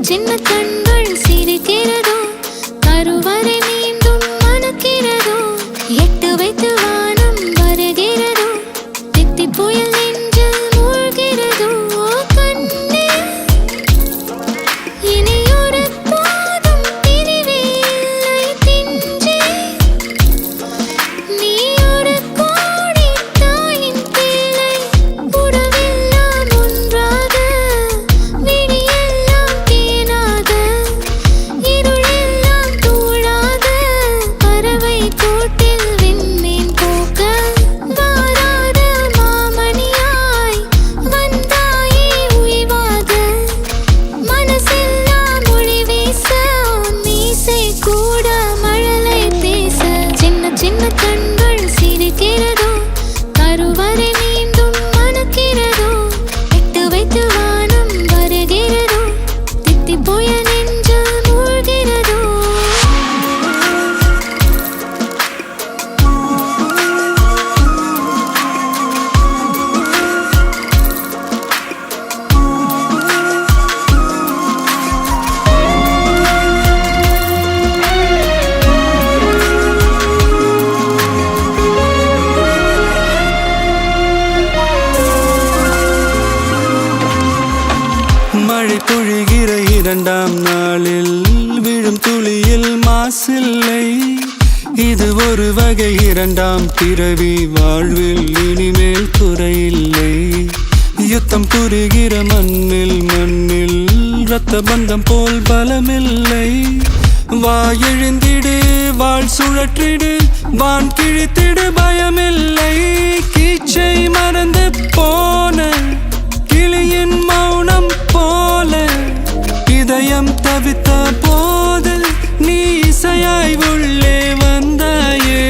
சின்ன கண்கள் சிரிக்கிறதோ கருவறை மீண்டும் மணக்கிறதோ எட்டு வைத்து வானம் வருகிறதோ தித்தி புயல் நெஞ்சில் மூழ்கிறதோ கண்ணே இனியொரு போதும் பிரிவே இல்லை பிஞ்சே நீ ஒரு கோடி தாயின் பிள்ளை உறவெல்லாம் ஒன்றாக விழியெல்லாம் தேனாக இருளெல்லாம் தூளாக பறவை கூட்டில் விண்மீன் போக்க வாராத மாமணியாய் வந்தாயே உய்வாக மனசெல்லாம் மொழி வீச மீசை கூட மழலை பேச சின்ன சின்ன கண்கள் சிரிக்கிறதோ கருவறை மீண்டும் மணக்கிறதோ எட்டு வைத்து வானம் வருகிறதோ தித்தி புயல் நெஞ்சில் மூழ்கிறதோ மழை பொழிகிற இரண்டாம் நாளில் விழும் துளியில் மாசில்லை இது ஒரு வகை இரண்டாம் பிறவி வாழ்வில் இனிமேல் குறையில்லை யுத்தம் புரிகிற மண்ணில் இரத்த பந்தம் போல் பலமில்லை வா எழுந்திடு வாழ் சுழற்றிடு வான் கிழித்திடு பயமில்லை கீச்சை மறந்து போன கிளியின் மௌனம் போல இதயம் தவித்த போது நீ இசையாய் உள்ளே வந்தாயே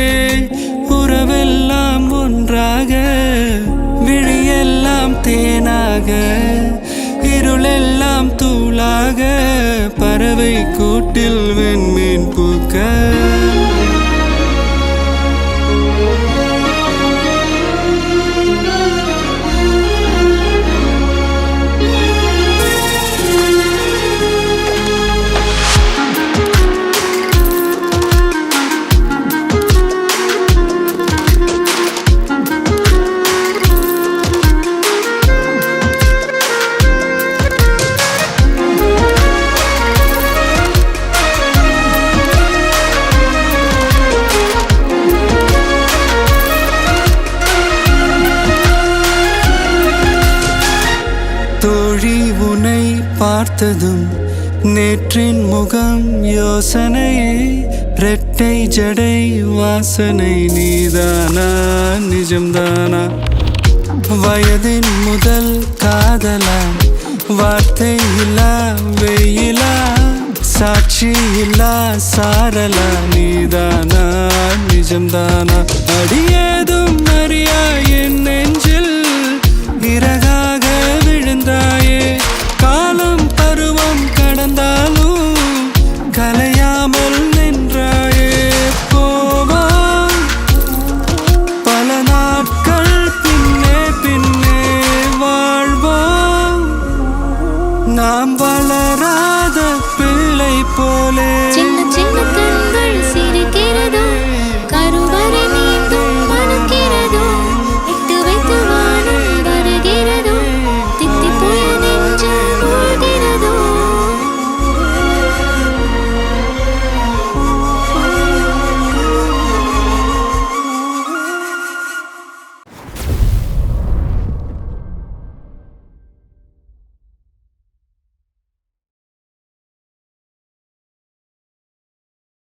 உறவெல்லாம் ஒன்றாக விழியெல்லாம் தேனாக இருளெல்லாம் தூளாக பறவை கூட்டில் வெண்மீன் பூக்க தோழி உன்னை பார்த்ததும் நேற்றின் முகம் யோசனையே ரெட்டை ஜடை வாசனை நீதானா நிஜம்தானா வயதின் முதல் காதலா வார்த்தை இல்லா வெயிலா சாட்சி இல்லா சாரலா நீதானா நிஜம்தானா அடியேதும் அறியா என்ன